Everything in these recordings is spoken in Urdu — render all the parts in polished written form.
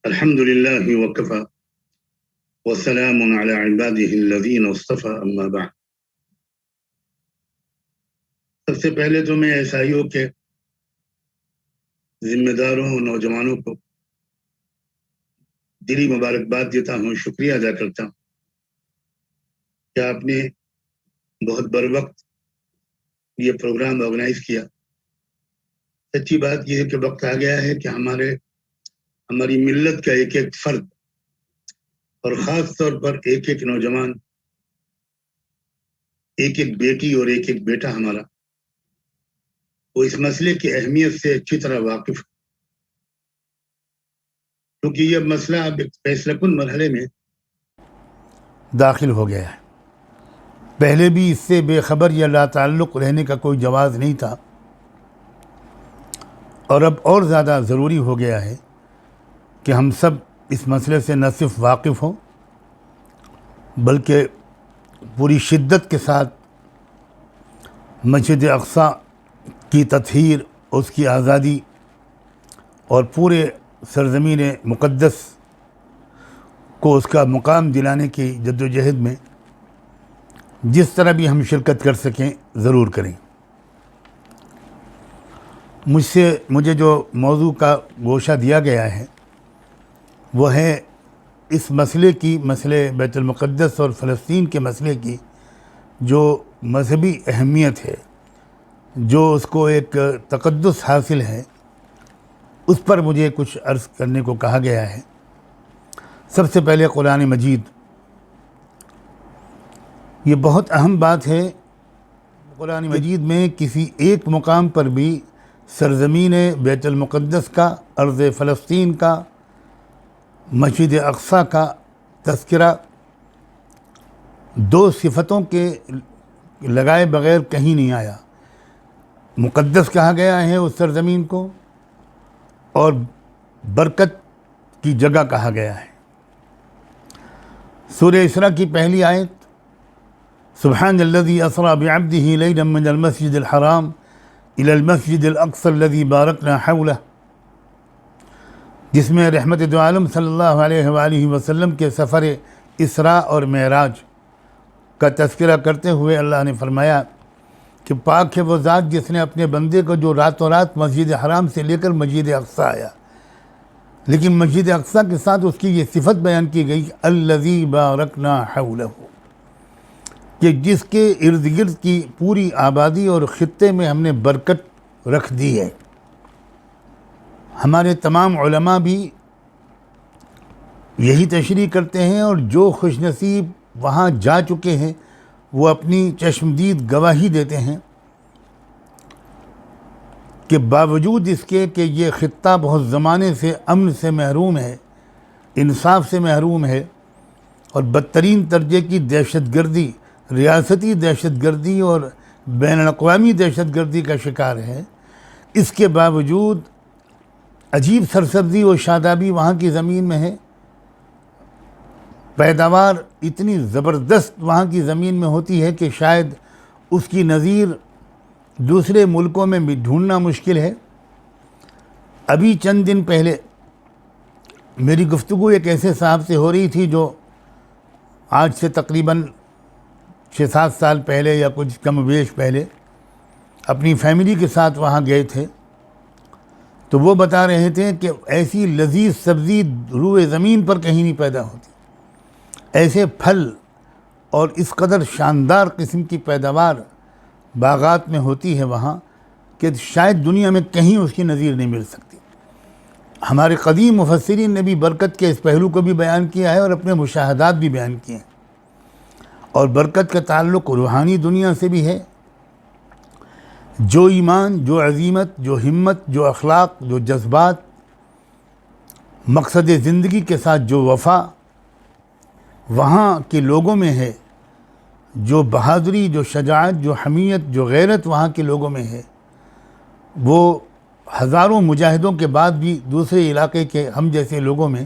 الحمد لله وكفى وسلام على عباده الذين اصطفى اما بعد۔ سب سے پہلے تو میں عیسائیوں کے ذمہ داروں اور نوجوانوں کو دلی مبارکباد دیتا ہوں، شکریہ ادا کرتا ہوں کہ آپ نے بہت بر وقت یہ پروگرام آرگنائز کیا۔ سچی بات یہ ہے کہ وقت آ گیا ہے کہ ہماری ملت کا ایک ایک فرد اور خاص طور پر ایک ایک نوجوان، ایک ایک بیٹی اور ایک ایک بیٹا ہمارا، وہ اس مسئلے کی اہمیت سے اچھی طرح واقف ہے، کیونکہ یہ مسئلہ اب ایک فیصلہ کن مرحلے میں داخل ہو گیا ہے۔ پہلے بھی اس سے بے خبر یا لا تعلق رہنے کا کوئی جواز نہیں تھا، اور اب اور زیادہ ضروری ہو گیا ہے کہ ہم سب اس مسئلے سے نہ صرف واقف ہوں بلکہ پوری شدت کے ساتھ مسجد اقصی کی تطہیر، اس کی آزادی اور پورے سرزمین مقدس کو اس کا مقام دلانے کی جدوجہد میں جس طرح بھی ہم شرکت کر سکیں ضرور کریں۔ مجھے جو موضوع کا گوشہ دیا گیا ہے وہ ہے اس مسئلے بیت المقدس اور فلسطین کے مسئلے کی جو مذہبی اہمیت ہے، جو اس کو ایک تقدس حاصل ہے، اس پر مجھے کچھ عرض کرنے کو کہا گیا ہے۔ سب سے پہلے قرآن مجید، یہ بہت اہم بات ہے۔ قرآن مجید میں کسی ایک مقام پر بھی سرزمین بیت المقدس کا، ارض فلسطین کا، مسجد اقصی کا تذکرہ دو صفتوں کے لگائے بغیر کہیں نہیں آیا۔ مقدس کہا گیا ہے اس سرزمین کو، اور برکت کی جگہ کہا گیا ہے۔ سورہ اسراء کی پہلی آیت، سبحان الذی اسری بعبدہ لیلا من المسجد الحرام الی المسجد الاقصی الذی بارکنا حولہ، جس میں رحمت دو عالم صلی اللہ علیہ وآلہ وسلم کے سفر اسراء اور معراج کا تذکرہ کرتے ہوئے اللہ نے فرمایا کہ پاک ہے وہ ذات جس نے اپنے بندے کو جو راتوں رات مسجد حرام سے لے کر مسجد اقصی آیا، لیکن مسجد اقصی کے ساتھ اس کی یہ صفت بیان کی گئی الذی بارکنا حولہ، کہ جس کے ارد گرد کی پوری آبادی اور خطے میں ہم نے برکت رکھ دی ہے۔ ہمارے تمام علماء بھی یہی تشریح کرتے ہیں، اور جو خوش نصیب وہاں جا چکے ہیں وہ اپنی چشمدید گواہی دیتے ہیں کہ باوجود اس کے کہ یہ خطہ بہت زمانے سے امن سے محروم ہے، انصاف سے محروم ہے، اور بدترین درجے کی دہشت گردی، ریاستی دہشت گردی اور بین الاقوامی دہشت گردی کا شکار ہے، اس کے باوجود عجیب سرسبزی و شادابی وہاں کی زمین میں ہے۔ پیداوار اتنی زبردست وہاں کی زمین میں ہوتی ہے کہ شاید اس کی نظیر دوسرے ملکوں میں بھی ڈھونڈنا مشکل ہے۔ ابھی چند دن پہلے میری گفتگو ایک ایسے صاحب سے ہو رہی تھی جو آج سے تقریباً 6-7 سال پہلے یا کچھ کم و بیش پہلے اپنی فیملی کے ساتھ وہاں گئے تھے، تو وہ بتا رہے تھے کہ ایسی لذیذ سبزی روئے زمین پر کہیں نہیں پیدا ہوتی، ایسے پھل اور اس قدر شاندار قسم کی پیداوار باغات میں ہوتی ہے وہاں کہ شاید دنیا میں کہیں اس کی نظیر نہیں مل سکتی۔ ہمارے قدیم مفسرین نے بھی برکت کے اس پہلو کو بھی بیان کیا ہے اور اپنے مشاہدات بھی بیان کیے ہیں، اور برکت کا تعلق روحانی دنیا سے بھی ہے۔ جو ایمان، جو عزیمت، جو ہمت، جو اخلاق، جو جذبات، مقصد زندگی کے ساتھ جو وفا وہاں کے لوگوں میں ہے، جو بہادری، جو شجاعت، جو حمیت، جو غیرت وہاں کے لوگوں میں ہے، وہ ہزاروں مجاہدوں کے بعد بھی دوسرے علاقے کے ہم جیسے لوگوں میں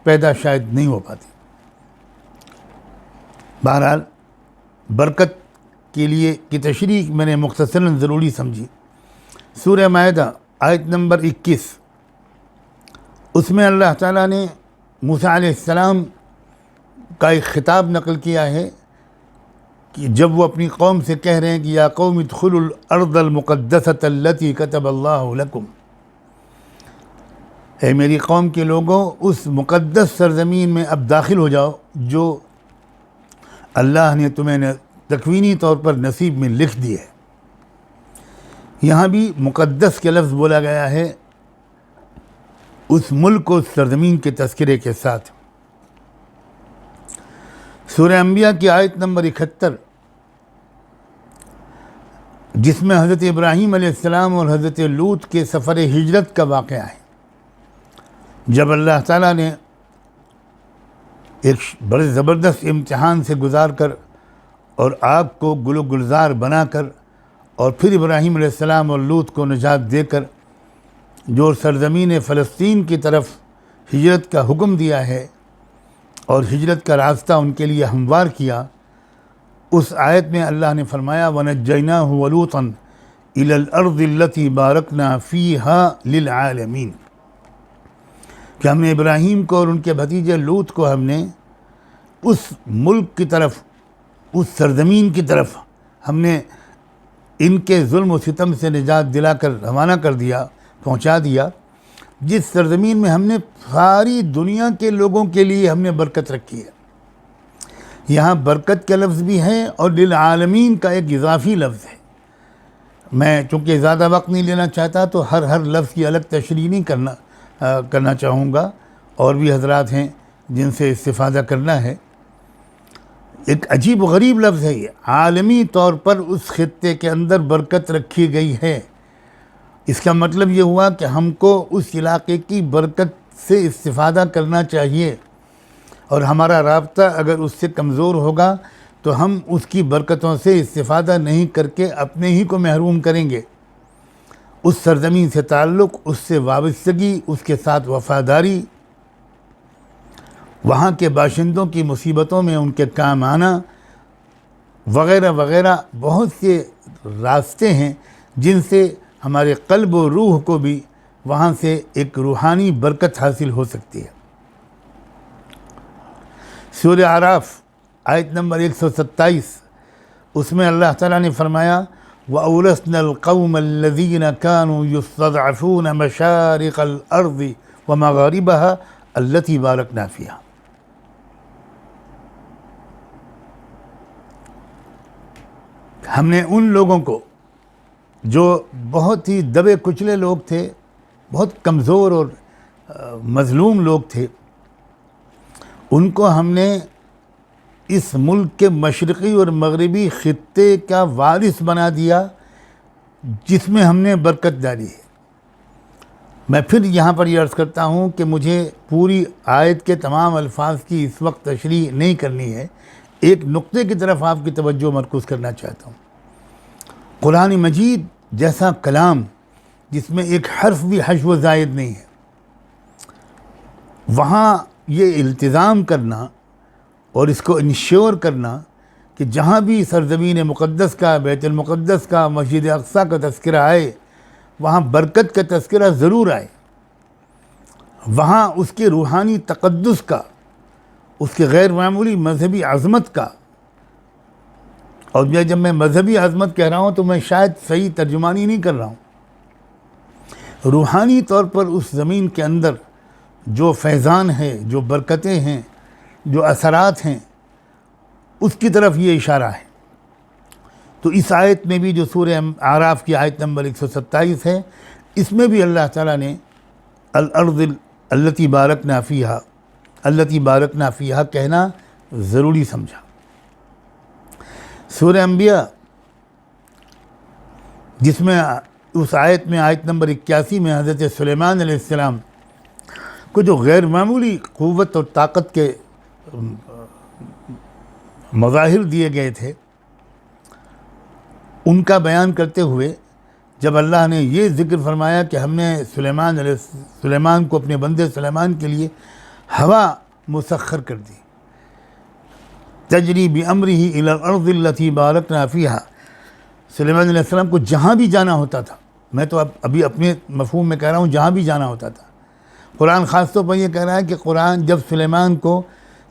پیدا شاید نہیں ہو پاتی۔ بہرحال برکت کے لیے کی تشریح میں نے مختصراً ضروری سمجھی۔ سورہ مائدہ آیت نمبر 21، اس میں اللہ تعالیٰ نے موسیٰ علیہ السلام کا ایک خطاب نقل کیا ہے کہ جب وہ اپنی قوم سے کہہ رہے ہیں کہ یا قوم ادخلوا الارض المقدسۃ التی کتب اللہ لکم، اے میری قوم کے لوگوں اس مقدس سرزمین میں اب داخل ہو جاؤ جو اللہ نے تمہیں تکوینی طور پر نصیب میں لکھ دی ہے۔ یہاں بھی مقدس کے لفظ بولا گیا ہے اس ملک و اس سرزمین کے تذکرے کے ساتھ۔ سورہ انبیاء کی آیت نمبر 71 جس میں حضرت ابراہیم علیہ السلام اور حضرت لوط کے سفر ہجرت کا واقعہ ہے، جب اللہ تعالیٰ نے ایک بڑے زبردست امتحان سے گزار کر اور آگ کو گل و گلزار بنا کر اور پھر ابراہیم علیہ السلام اور لوط کو نجات دے کر جو سرزمین فلسطین کی طرف ہجرت کا حکم دیا ہے اور ہجرت کا راستہ ان کے لیے ہموار کیا، اس آیت میں اللہ نے فرمایا وَنَجَّيْنَاهُ وَلُوطًا إِلَى الْأَرْضِ الَّتِي بَارَكْنَا فِيهَا لِلْعَالَمِينَ، کہ ہم نے ابراہیم کو اور ان کے بھتیجے لوط کو ہم نے اس ملک کی طرف، اس سرزمین کی طرف ہم نے ان کے ظلم و ستم سے نجات دلا کر روانہ کر دیا، پہنچا دیا، جس سرزمین میں ہم نے ساری دنیا کے لوگوں کے لیے ہم نے برکت رکھی ہے۔ یہاں برکت کا لفظ بھی ہے اور للعالمین کا ایک اضافی لفظ ہے۔ میں چونکہ زیادہ وقت نہیں لینا چاہتا تو ہر لفظ کی الگ تشریح نہیں کرنا چاہوں گا، اور بھی حضرات ہیں جن سے استفادہ کرنا ہے۔ ایک عجیب و غریب لفظ ہے یہ، عالمی طور پر اس خطے کے اندر برکت رکھی گئی ہے۔ اس کا مطلب یہ ہوا کہ ہم کو اس علاقے کی برکت سے استفادہ کرنا چاہیے، اور ہمارا رابطہ اگر اس سے کمزور ہوگا تو ہم اس کی برکتوں سے استفادہ نہیں کر کے اپنے ہی کو محروم کریں گے۔ اس سرزمین سے تعلق، اس سے وابستگی، اس کے ساتھ وفاداری، وہاں کے باشندوں کی مصیبتوں میں ان کے کام آنا وغیرہ وغیرہ، بہت سے راستے ہیں جن سے ہمارے قلب و روح کو بھی وہاں سے ایک روحانی برکت حاصل ہو سکتی ہے۔ سورہ اعراف آیت نمبر 127 اس میں اللہ تعالیٰ نے فرمایا وَأَوْرَثْنَا الْقَوْمَ الَّذِينَ كَانُوا يُسْتَضْعَفُونَ مَشَارِقَ الْأَرْضِ وَمَغَارِبَهَا الَّتِي بَارَكْنَا فِيهَا، ہم نے ان لوگوں کو جو بہت ہی دبے کچلے لوگ تھے، بہت کمزور اور مظلوم لوگ تھے، ان کو ہم نے اس ملک کے مشرقی اور مغربی خطے کا وارث بنا دیا جس میں ہم نے برکت ڈالی ہے۔ میں پھر یہاں پر یہ عرض کرتا ہوں کہ مجھے پوری آیت کے تمام الفاظ کی اس وقت تشریح نہیں کرنی ہے، ایک نقطے کی طرف آپ کی توجہ مرکوز کرنا چاہتا ہوں۔ قرآن مجید جیسا کلام جس میں ایک حرف بھی حشو و زائد نہیں ہے، وہاں یہ التزام کرنا اور اس کو انشور کرنا کہ جہاں بھی سرزمین مقدس کا، بیت المقدس کا، مسجد اقصیٰ کا تذکرہ آئے وہاں برکت کا تذکرہ ضرور آئے، وہاں اس کے روحانی تقدس کا، اس کے غیر معمولی مذہبی عظمت کا، اور جب میں مذہبی عظمت کہہ رہا ہوں تو میں شاید صحیح ترجمانی نہیں کر رہا ہوں، روحانی طور پر اس زمین کے اندر جو فیضان ہے، جو برکتیں ہیں، جو اثرات ہیں، اس کی طرف یہ اشارہ ہے۔ تو اس آیت میں بھی جو سورہ اعراف کی آیت نمبر 127 ہے، اس میں بھی اللہ تعالیٰ نے الارض التی بارکنا فیہا کہنا ضروری سمجھا۔ سورہ انبیاء جس میں اس آیت میں آیت نمبر 81 میں حضرت سلیمان علیہ السلام کو جو غیر معمولی قوت اور طاقت کے مظاہر دیے گئے تھے، ان کا بیان کرتے ہوئے جب اللہ نے یہ ذکر فرمایا کہ ہم نے سلیمان کو، اپنے بندے سلیمان کے لیے ہوا مسخر کر دی، تجری بامرہ الی الارض التی بارکنا فیہا، سلیمان علیہ السلام کو جہاں بھی جانا ہوتا تھا، میں تو ابھی اپنے مفہوم میں کہہ رہا ہوں، جہاں بھی جانا ہوتا تھا قرآن خاص طور پر یہ کہہ رہا ہے کہ قرآن جب سلیمان کو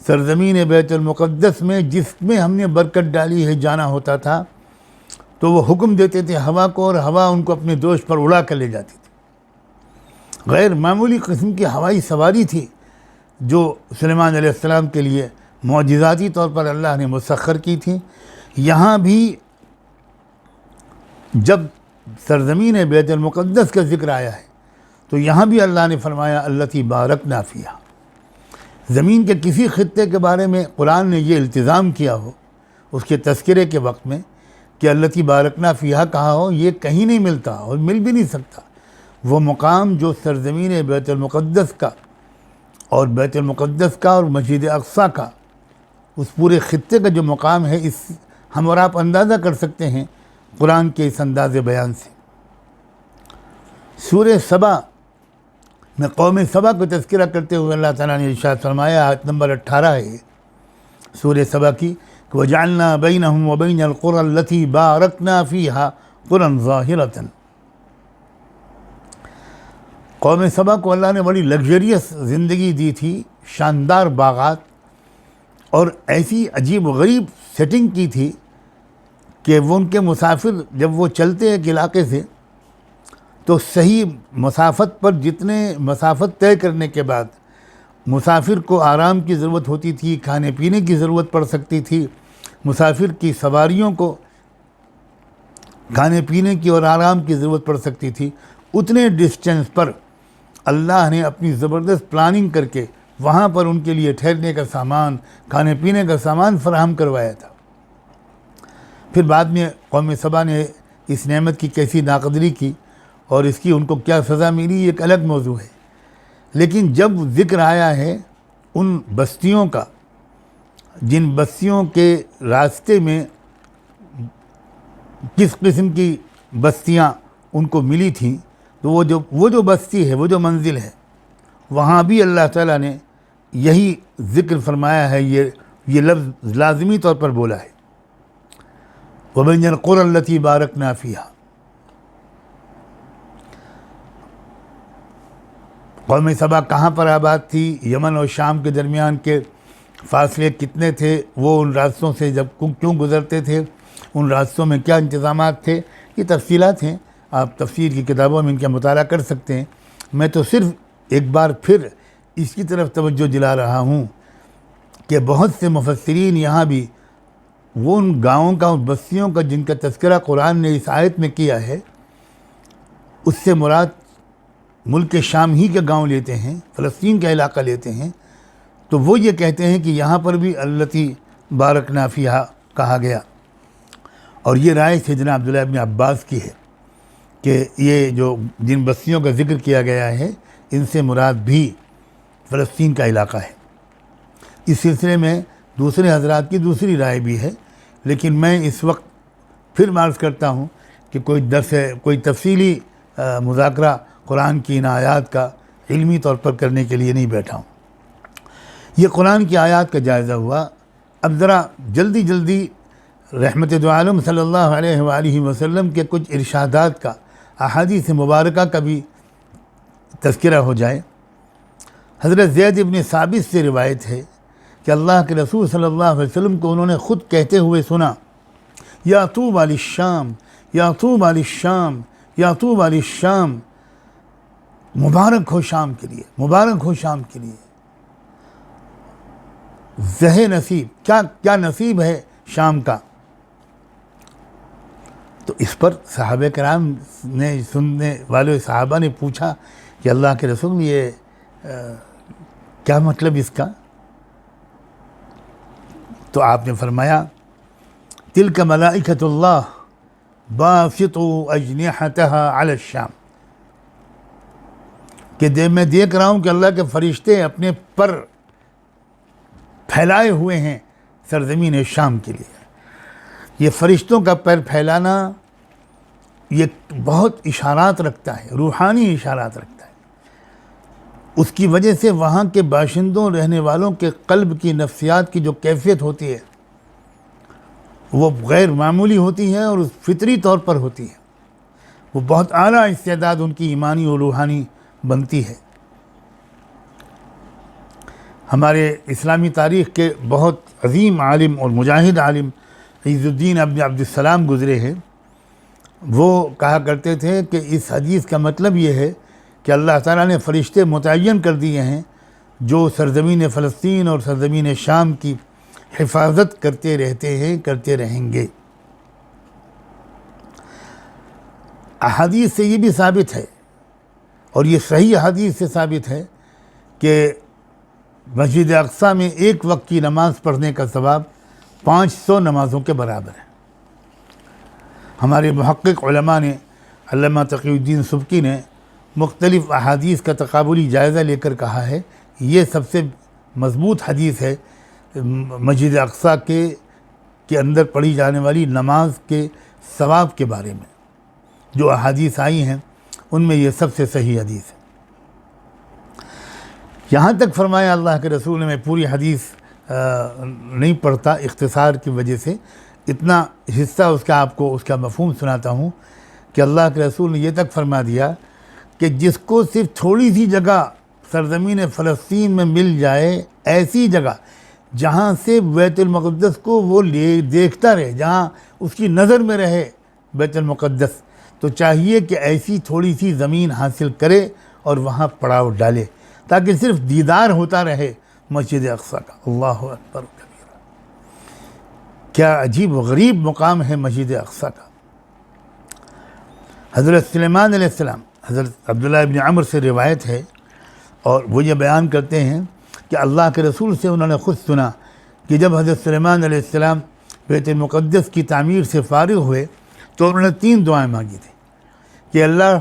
سرزمین بیت المقدس میں جس میں ہم نے برکت ڈالی ہے جانا ہوتا تھا تو وہ حکم دیتے تھے ہوا کو، اور ہوا ان کو اپنے دوش پر اڑا کر لے جاتی تھی۔ غیر معمولی قسم کی ہوائی سواری تھی جو سلیمان علیہ السلام کے لیے معجزاتی طور پر اللہ نے مسخر کی تھی۔ یہاں بھی جب سرزمین بیت المقدس کا ذکر آیا ہے تو یہاں بھی اللہ نے فرمایا اللتی بارکنا فیہا۔ زمین کے کسی خطے کے بارے میں قرآن نے یہ التزام کیا ہو اس کے تذکرے کے وقت میں کہ اللتی بارکنا فیہا کہا ہو، یہ کہیں نہیں ملتا اور مل بھی نہیں سکتا۔ وہ مقام جو سرزمین بیت المقدس کا اور بیت المقدس کا اور مسجد اقصیٰ کا، اس پورے خطے کا جو مقام ہے، اس ہم اور آپ اندازہ کر سکتے ہیں قرآن کے اس انداز بیان سے۔ سورہ سبا میں قوم سبا کو تذکرہ کرتے ہوئے اللہ تعالیٰ نے ارشاد فرمایا، آیت نمبر 18 ہے سورہ سبا کی، کہ وَجَعَلْنَا بَيْنَهُمْ وَبَيْنَ الْقُرَى الَّتِي بَارَكْنَا فِيهَا قُرًى ظَاهِرَةً۔ قوم سبا کو اللہ نے بڑی لگژریس زندگی دی تھی، شاندار باغات اور ایسی عجیب و غریب سیٹنگ کی تھی کہ وہ ان کے مسافر جب وہ چلتے ایک علاقے سے تو صحیح مسافت پر جتنے مسافت طے کرنے کے بعد مسافر کو آرام کی ضرورت ہوتی تھی، کھانے پینے کی ضرورت پڑ سکتی تھی، مسافر کی سواریوں کو کھانے پینے کی اور آرام کی ضرورت پڑ سکتی تھی، اتنے ڈسٹینس پر اللہ نے اپنی زبردست پلاننگ کر کے وہاں پر ان کے لیے ٹھہرنے کا سامان، کھانے پینے کا سامان فراہم کروایا تھا۔ پھر بعد میں قوم سبا نے اس نعمت کی کیسی ناقدری کی اور اس کی ان کو کیا سزا ملی، یہ ایک الگ موضوع ہے۔ لیکن جب ذکر آیا ہے ان بستیوں کا جن بستیوں کے راستے میں کس قسم کی بستیاں ان کو ملی تھیں، تو وہ جو بستی ہے، وہ جو منزل ہے، وہاں بھی اللہ تعالیٰ نے یہی ذکر فرمایا ہے، یہ لفظ لازمی طور پر بولا ہے، وَبَيْنَ الْقُرَى الَّتِي بَارَكْنَا فِيهَا۔ قوم سبا کہاں پر آباد تھی، یمن اور شام کے درمیان کے فاصلے کتنے تھے، وہ ان راستوں سے جب کیوں گزرتے تھے، ان راستوں میں کیا انتظامات تھے، یہ تفصیلات ہیں، آپ تفسیر کی کتابوں میں ان کا مطالعہ کر سکتے ہیں۔ میں تو صرف ایک بار پھر اس کی طرف توجہ دلا رہا ہوں کہ بہت سے مفسرین یہاں بھی وہ ان گاؤں کا، ان بستیوں کا جن کا تذکرہ قرآن نے اس آیت میں کیا ہے، اس سے مراد ملک شام ہی کے گاؤں لیتے ہیں، فلسطین کا علاقہ لیتے ہیں، تو وہ یہ کہتے ہیں کہ یہاں پر بھی اللتی بارکنا فیہا کہا گیا۔ اور یہ رائے سیدنا عبداللہ ابن عباس کی ہے کہ یہ جو جن بستیوں کا ذکر کیا گیا ہے ان سے مراد بھی فلسطین کا علاقہ ہے۔ اس سلسلے میں دوسرے حضرات کی دوسری رائے بھی ہے، لیکن میں اس وقت پھر عرض کرتا ہوں کہ کوئی تفصیلی مذاکرہ قرآن کی ان آیات کا علمی طور پر کرنے کے لیے نہیں بیٹھا ہوں۔ یہ قرآن کی آیات کا جائزہ ہوا۔ اب ذرا جلدی رحمت دو عالم صلی اللہ علیہ وآلہ وسلم کے کچھ ارشادات کا، احادیث مبارکہ کا بھی تذکرہ ہو جائے۔ حضرت زید ابن ثابت سے روایت ہے کہ اللہ کے رسول صلی اللہ علیہ وسلم کو انہوں نے خود کہتے ہوئے سنا، یا طوبی للشام، یا طوبی للشام، یا طوبی للشام، مبارک ہو شام کے لیے، مبارک ہو شام کے لیے۔ زہ نصیب، کیا نصیب ہے شام کا۔ تو اس پر صحابہ کرام نے، سننے والے صحابہ نے پوچھا کہ اللہ کے رسول یہ کیا مطلب اس کا؟ تو آپ نے فرمایا تلک ملائکۃ اللہ باسطوا اجنحتها علی الشام، کہ میں دیکھ رہا ہوں کہ اللہ کے فرشتے اپنے پر پھیلائے ہوئے ہیں سرزمین شام کے لیے۔ یہ فرشتوں کا پیر پھیلانا یہ بہت اشارات رکھتا ہے، روحانی اشارات رکھتا ہے۔ اس کی وجہ سے وہاں کے باشندوں، رہنے والوں کے قلب کی، نفسیات کی جو کیفیت ہوتی ہے وہ غیر معمولی ہوتی ہے اور فطری طور پر ہوتی ہے۔ وہ بہت اعلیٰ استعداد ان کی ایمانی اور روحانی بنتی ہے۔ ہمارے اسلامی تاریخ کے بہت عظیم عالم اور مجاہد عالم عز الدین ابن عبد السلام گزرے ہیں. وہ کہا کرتے تھے کہ اس حدیث کا مطلب یہ ہے کہ اللہ تعالیٰ نے فرشتے متعین کر دیے ہیں جو سرزمین فلسطین اور سرزمین شام کی حفاظت کرتے رہتے ہیں، کرتے رہیں گے. احادیث سے یہ بھی ثابت ہے، اور یہ صحیح حدیث سے ثابت ہے، کہ مسجد اقصیٰ میں ایک وقت کی نماز پڑھنے کا ثواب 500 نمازوں کے برابر ہے. ہمارے محقق علماء نے، علامہ تقی الدین سبکی نے مختلف احادیث کا تقابلی جائزہ لے کر کہا ہے یہ سب سے مضبوط حدیث ہے مسجد اقصیٰ کے اندر پڑھی جانے والی نماز کے ثواب کے بارے میں. جو احادیث آئی ہیں ان میں یہ سب سے صحیح حدیث ہے. یہاں تک فرمایا اللہ کے رسول نے، میں پوری حدیث نہیں پڑھتا اختصار کی وجہ سے، اتنا حصہ اس کا آپ کو اس کا مفہوم سناتا ہوں کہ اللہ کے رسول نے یہ تک فرما دیا کہ جس کو صرف تھوڑی سی جگہ سرزمین فلسطین میں مل جائے، ایسی جگہ جہاں سے بیت المقدس کو وہ دیکھتا رہے، جہاں اس کی نظر میں رہے بیت المقدس، تو چاہیے کہ ایسی تھوڑی سی زمین حاصل کرے اور وہاں پڑاؤ ڈالے تاکہ صرف دیدار ہوتا رہے مسجد اقصیٰ کا. اللہ اکبر کبیرہ، کیا عجیب و غریب مقام ہے مسجد اقصیٰ کا. حضرت سلیمان علیہ السلام، حضرت عبداللہ ابن عمر سے روایت ہے، اور وہ یہ بیان کرتے ہیں کہ اللہ کے رسول سے انہوں نے خود سنا کہ جب حضرت سلیمان علیہ السلام بیت المقدس کی تعمیر سے فارغ ہوئے تو انہوں نے 3 دعائیں مانگی تھیں کہ اللہ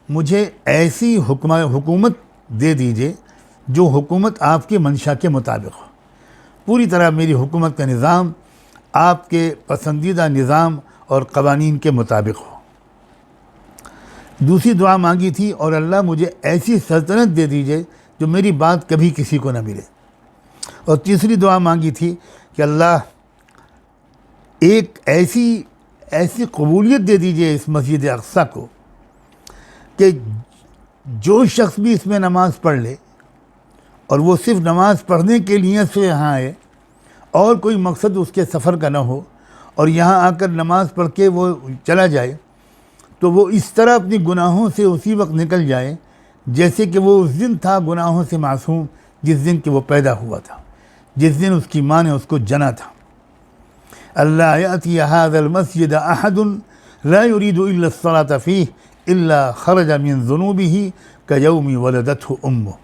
مجھے ایسی حکومت دے دیجئے جو حکومت آپ کی منشا کے مطابق ہو، پوری طرح میری حکومت کا نظام آپ کے پسندیدہ نظام اور قوانین کے مطابق ہو. دوسری دعا مانگی تھی، اور اللہ مجھے ایسی سلطنت دے دیجئے جو میری بات کبھی کسی کو نہ ملے. اور تیسری دعا مانگی تھی کہ اللہ ایک ایسی قبولیت دے دیجئے اس مسجد اقصیٰ کو کہ جو شخص بھی اس میں نماز پڑھ لے، اور وہ صرف نماز پڑھنے کے لیے سے یہاں آئے اور کوئی مقصد اس کے سفر کا نہ ہو، اور یہاں آ کر نماز پڑھ کے وہ چلا جائے، تو وہ اس طرح اپنی گناہوں سے اسی وقت نکل جائے جیسے کہ وہ اس دن تھا گناہوں سے معصوم جس دن کہ وہ پیدا ہوا تھا، جس دن اس کی ماں نے اس کو جنا تھا. اللہ یأتی هذا المسجد احد لا يريد الا الصلاة فيه الا خرج من ذنوبه كيوم ولدته امه.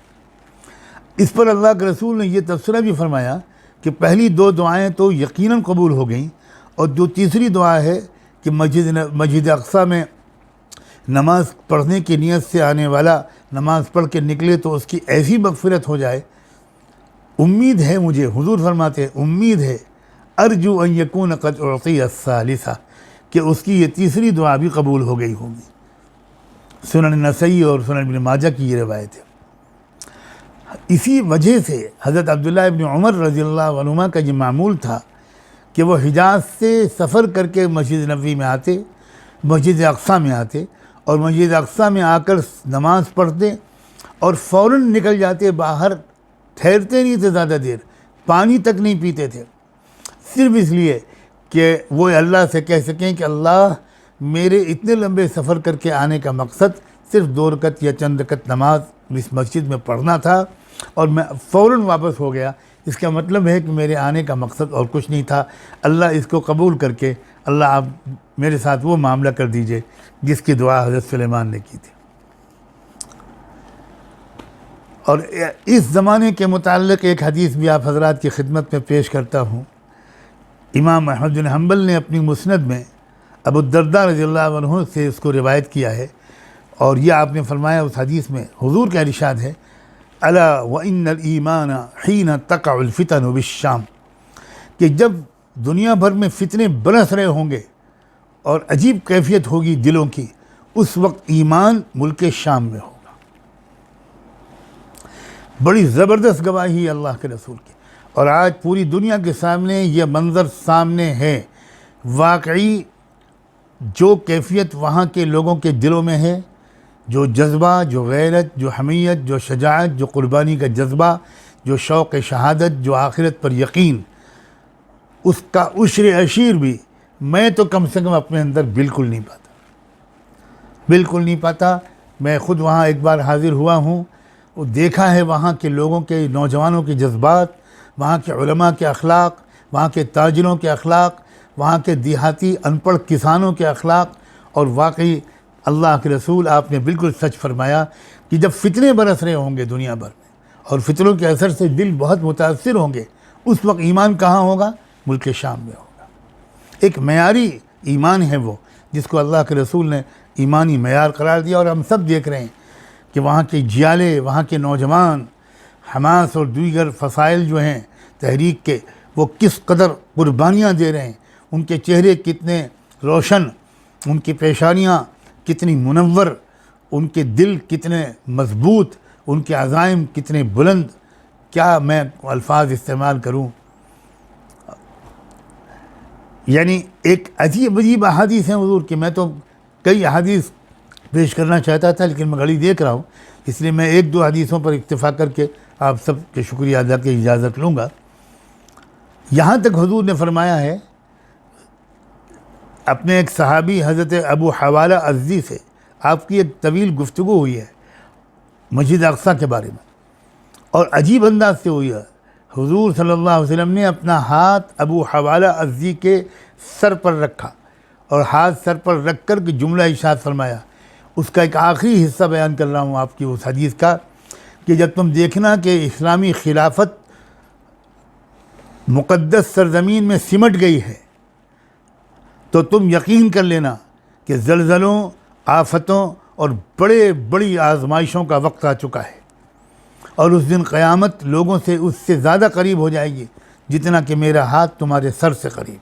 اس پر اللہ کے رسول نے یہ تبصرہ بھی فرمایا کہ پہلی 2 دعائیں تو یقیناً قبول ہو گئیں، اور جو تیسری دعا ہے کہ مسجد اقصیٰ میں نماز پڑھنے کی نیت سے آنے والا نماز پڑھ کے نکلے تو اس کی ایسی مغفرت ہو جائے، امید ہے مجھے، حضور فرماتے ہیں امید ہے، ارجو ان یکون قد اعطی الثالثہ، کہ اس کی یہ تیسری دعا بھی قبول ہو گئی ہوگی. سنن نسائی اور سنن ابن ماجہ کی یہ روایت ہے. اسی وجہ سے حضرت عبداللہ ابن عمر رضی اللہ عنہما کا یہ معمول تھا کہ وہ حجاز سے سفر کر کے مسجد نبوی میں آتے، مسجد اقصیٰ میں آتے، اور مسجد اقصیٰ میں آ کر نماز پڑھتے اور فوراً نکل جاتے باہر، ٹھہرتے نہیں تھے زیادہ دیر، پانی تک نہیں پیتے تھے، صرف اس لیے کہ وہ اللہ سے کہہ سکیں کہ اللہ میرے اتنے لمبے سفر کر کے آنے کا مقصد صرف 2 رکعت یا چند رکعت نماز اس مسجد میں پڑھنا تھا، اور میں فوراً واپس ہو گیا. اس کا مطلب ہے کہ میرے آنے کا مقصد اور کچھ نہیں تھا. اللہ اس کو قبول کر کے اللہ آپ میرے ساتھ وہ معاملہ کر دیجئے جس کی دعا حضرت سلیمان نے کی تھی. اور اس زمانے کے متعلق ایک حدیث بھی آپ حضرات کی خدمت میں پیش کرتا ہوں. امام احمد بن حنبل نے اپنی مسند میں ابو الدرداء رضی اللہ عنہ سے اس کو روایت کیا ہے، اور یہ آپ نے فرمایا اس حدیث میں حضور کا ارشاد ہے، الا وان الایمان حین تقع الفتن بالشام، کہ جب دنیا بھر میں فتنے برس رہے ہوں گے اور عجیب کیفیت ہوگی دلوں کی، اس وقت ایمان ملک شام میں ہوگا. بڑی زبردست گواہی ہے اللہ کے رسول کی، اور آج پوری دنیا کے سامنے یہ منظر سامنے ہے. واقعی جو کیفیت وہاں کے لوگوں کے دلوں میں ہے، جو جذبہ، جو غیرت، جو حمیت، جو شجاعت، جو قربانی کا جذبہ جو شوق شہادت، جو آخرت پر یقین، اس کا عشر عشیر بھی میں تو کم سے کم اپنے اندر بالکل نہیں پاتا. میں خود وہاں ایک بار حاضر ہوا ہوں، وہ دیکھا ہے وہاں کے لوگوں کے، نوجوانوں کے جذبات، وہاں کے علماء کے اخلاق، وہاں کے تاجروں کے اخلاق، وہاں کے دیہاتی ان پڑھ کسانوں کے اخلاق. اور واقعی اللہ کے رسول آپ نے بالکل سچ فرمایا کہ جب فتنے برس رہے ہوں گے دنیا بھر میں اور فتنوں کے اثر سے دل بہت متاثر ہوں گے، اس وقت ایمان کہاں ہوگا؟ ملک شام میں ہوگا. ایک معیاری ایمان ہے وہ، جس کو اللہ کے رسول نے ایمانی معیار قرار دیا. اور ہم سب دیکھ رہے ہیں کہ وہاں کے جیالے، وہاں کے نوجوان، حماس اور دیگر فصائل جو ہیں تحریک کے، وہ کس قدر قربانیاں دے رہے ہیں. ان کے چہرے کتنے روشن، ان کی پیشانیاں کتنی منور، ان کے دل کتنے مضبوط، ان کے عزائم کتنے بلند. کیا میں الفاظ استعمال کروں؟ یعنی ایک عجیب احادیث ہیں حضور کی. میں تو کئی احادیث پیش کرنا چاہتا تھا لیکن میں گھڑی دیکھ رہا ہوں، اس لیے میں ایک دو حدیثوں پر اکتفا کر کے آپ سب کے شکریہ ادا کی اجازت لوں گا. یہاں تک حضور نے فرمایا ہے، اپنے ایک صحابی حضرت ابو حوالہ ازدی سے آپ کی ایک طویل گفتگو ہوئی ہے مسجد اقصیٰ کے بارے میں، اور عجیب انداز سے ہوئی ہے. حضور صلی اللہ علیہ وسلم نے اپنا ہاتھ ابو حوالہ ازدی کے سر پر رکھا اور ہاتھ سر پر رکھ کر کے جملہ ارشاد فرمایا. اس کا ایک آخری حصہ بیان کر رہا ہوں آپ کی اس حدیث کا، کہ جب تم دیکھنا کہ اسلامی خلافت مقدس سرزمین میں سمٹ گئی ہے تو تم یقین کر لینا کہ زلزلوں، آفتوں اور بڑی آزمائشوں کا وقت آ چکا ہے، اور اس دن قیامت لوگوں سے اس سے زیادہ قریب ہو جائے گی جتنا کہ میرا ہاتھ تمہارے سر سے قریب ہے.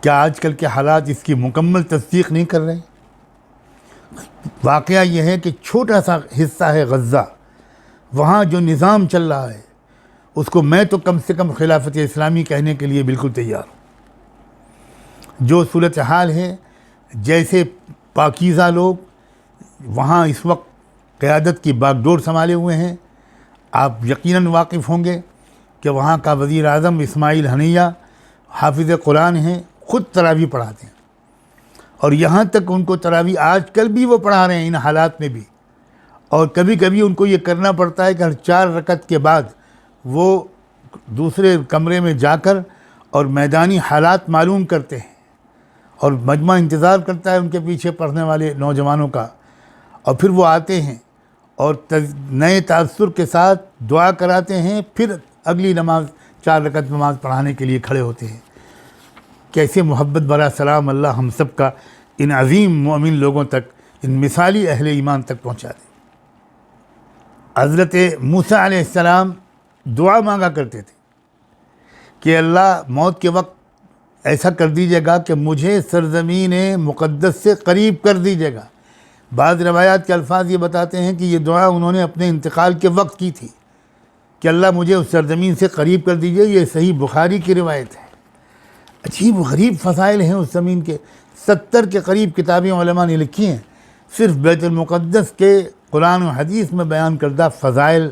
کیا آج کل کے حالات اس کی مکمل تصدیق نہیں کر رہے؟ واقعہ یہ ہے کہ چھوٹا سا حصہ ہے غزہ، وہاں جو نظام چل رہا ہے اس کو میں تو کم سے کم خلافت اسلامی کہنے کے لیے بالکل تیار ہوں. جو صورتحال ہے، جیسے پاکیزہ لوگ وہاں اس وقت قیادت کی باغ ڈور سنبھالے ہوئے ہیں. آپ یقیناً واقف ہوں گے کہ وہاں کا وزیر اعظم اسماعیل ہنیہ حافظ قرآن ہیں، خود تراویح پڑھاتے ہیں، اور یہاں تک ان کو تراویح آج کل بھی وہ پڑھا رہے ہیں ان حالات میں بھی. اور کبھی کبھی ان کو یہ کرنا پڑتا ہے کہ ہر 4 رکعت کے بعد وہ دوسرے کمرے میں جا کر اور میدانی حالات معلوم کرتے ہیں، اور مجمع انتظار کرتا ہے ان کے پیچھے پڑھنے والے نوجوانوں کا، اور پھر وہ آتے ہیں اور نئے تاثر کے ساتھ دعا کراتے ہیں، پھر اگلی نماز 4 رکعت نماز پڑھانے کے لیے کھڑے ہوتے ہیں. کیسے محبت بھرا سلام اللہ ہم سب کا ان عظیم مومن لوگوں تک، ان مثالی اہل ایمان تک پہنچا دے. حضرت موسیٰ علیہ السلام دعا مانگا کرتے تھے کہ اللہ موت کے وقت ایسا کر دیجیے گا کہ مجھے سرزمین مقدس سے قریب کر دیجیے گا. بعض روایات کے الفاظ یہ بتاتے ہیں کہ یہ دعا انہوں نے اپنے انتقال کے وقت کی تھی کہ اللہ مجھے اس سرزمین سے قریب کر دیجیے. یہ صحیح بخاری کی روایت ہے. عجیب و غریب فضائل ہیں اس زمین کے. 70 کے قریب کتابیں علماء نے لکھی ہیں صرف بیت المقدس کے قرآن و حدیث میں بیان کردہ فضائل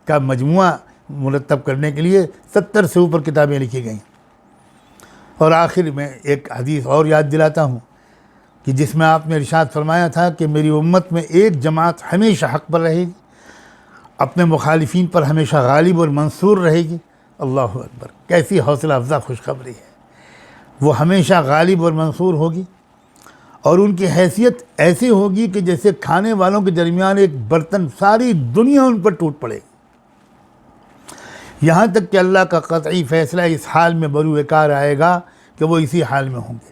کا مجموعہ مرتب کرنے کے لیے 70 سے اوپر کتابیں لکھی گئیں. اور آخر میں ایک حدیث اور یاد دلاتا ہوں کہ جس میں آپ نے ارشاد فرمایا تھا کہ میری امت میں ایک جماعت ہمیشہ حق پر رہے گی، اپنے مخالفین پر ہمیشہ غالب اور منصور رہے گی. اللہ اکبر، کیسی حوصلہ افزا خوشخبری ہے. وہ ہمیشہ غالب اور منصور ہوگی، اور ان کی حیثیت ایسی ہوگی کہ جیسے کھانے والوں کے درمیان ایک برتن، ساری دنیا ان پر ٹوٹ پڑے گی. یہاں تک کہ اللہ کا قطعی فیصلہ اس حال میں بروئے کار آئے گا کہ وہ اسی حال میں ہوں گے،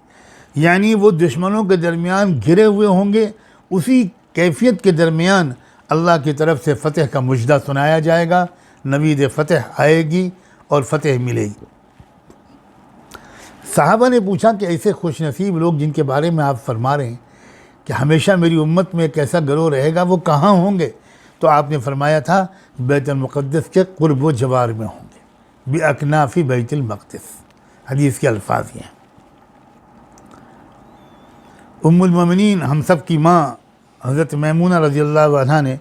یعنی وہ دشمنوں کے درمیان گھرے ہوئے ہوں گے. اسی کیفیت کے درمیان اللہ کی طرف سے فتح کا مژدہ سنایا جائے گا، نوید فتح آئے گی اور فتح ملے گی. صحابہ نے پوچھا کہ ایسے خوش نصیب لوگ جن کے بارے میں آپ فرما رہے ہیں کہ ہمیشہ میری امت میں ایک ایسا گروہ رہے گا، وہ کہاں ہوں گے؟ تو آپ نے فرمایا تھا بیت المقدس کے قرب و جوار میں ہوں گے، بِأَكْنَافِ بیت المقدس. حدیث کے الفاظ یہ ہیں. ام المومنین ہم سب کی ماں حضرت میمونہ رضی اللہ عنہا نے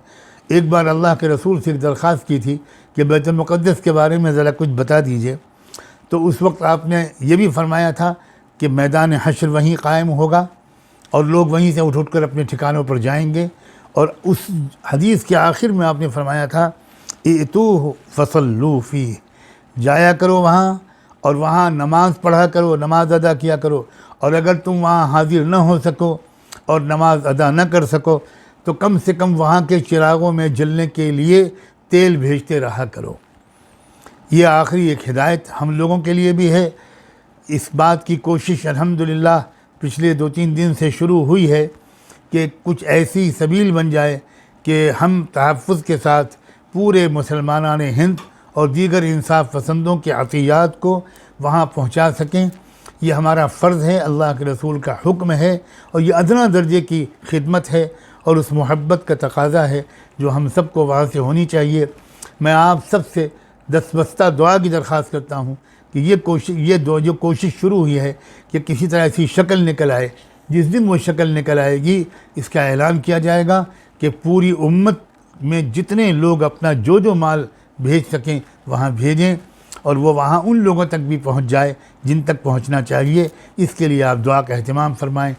ایک بار اللہ کے رسول سے ایک درخواست کی تھی کہ بیت المقدس کے بارے میں ذرا کچھ بتا دیجئے، تو اس وقت آپ نے یہ بھی فرمایا تھا کہ میدان حشر وہیں قائم ہوگا اور لوگ وہیں سے اٹھ کر اپنے ٹھکانوں پر جائیں گے، اور اس حدیث کے آخر میں آپ نے فرمایا تھا ائتوہ فصلوا فیہ، جایا کرو وہاں اور وہاں نماز پڑھا کرو، نماز ادا کیا کرو، اور اگر تم وہاں حاضر نہ ہو سکو اور نماز ادا نہ کر سکو تو کم سے کم وہاں کے چراغوں میں جلنے کے لیے تیل بھیجتے رہا کرو۔ یہ آخری ایک ہدایت ہم لوگوں کے لیے بھی ہے۔ اس بات کی کوشش الحمدللہ پچھلے 2-3 دن سے شروع ہوئی ہے کہ کچھ ایسی سبیل بن جائے کہ ہم تحفظ کے ساتھ پورے مسلمانان ہند اور دیگر انصاف پسندوں کے عطیات کو وہاں پہنچا سکیں۔ یہ ہمارا فرض ہے، اللہ کے رسول کا حکم ہے، اور یہ ادنا درجے کی خدمت ہے اور اس محبت کا تقاضا ہے جو ہم سب کو وہاں سے ہونی چاہیے۔ میں آپ سب سے دستبستہ دعا کی درخواست کرتا ہوں کہ جو کوشش شروع ہوئی ہے کہ کسی طرح ایسی شکل نکل آئے، جس دن وہ شکل نکل آئے گی اس کا اعلان کیا جائے گا کہ پوری امت میں جتنے لوگ اپنا جو مال بھیج سکیں وہاں بھیجیں، اور وہ وہاں ان لوگوں تک بھی پہنچ جائے جن تک پہنچنا چاہیے۔ اس کے لیے آپ دعا کا اہتمام فرمائیں۔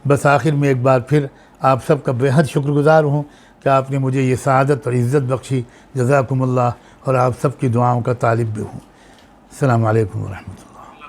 بس آخر میں ایک بار پھر آپ سب کا بےحد شکر گزار ہوں کہ آپ نے مجھے یہ سعادت اور عزت بخشی، جزاکم اللہ، اور آپ سب کی دعاؤں کا طالب بھی ہوں۔ السلام علیکم ورحمۃ اللہ۔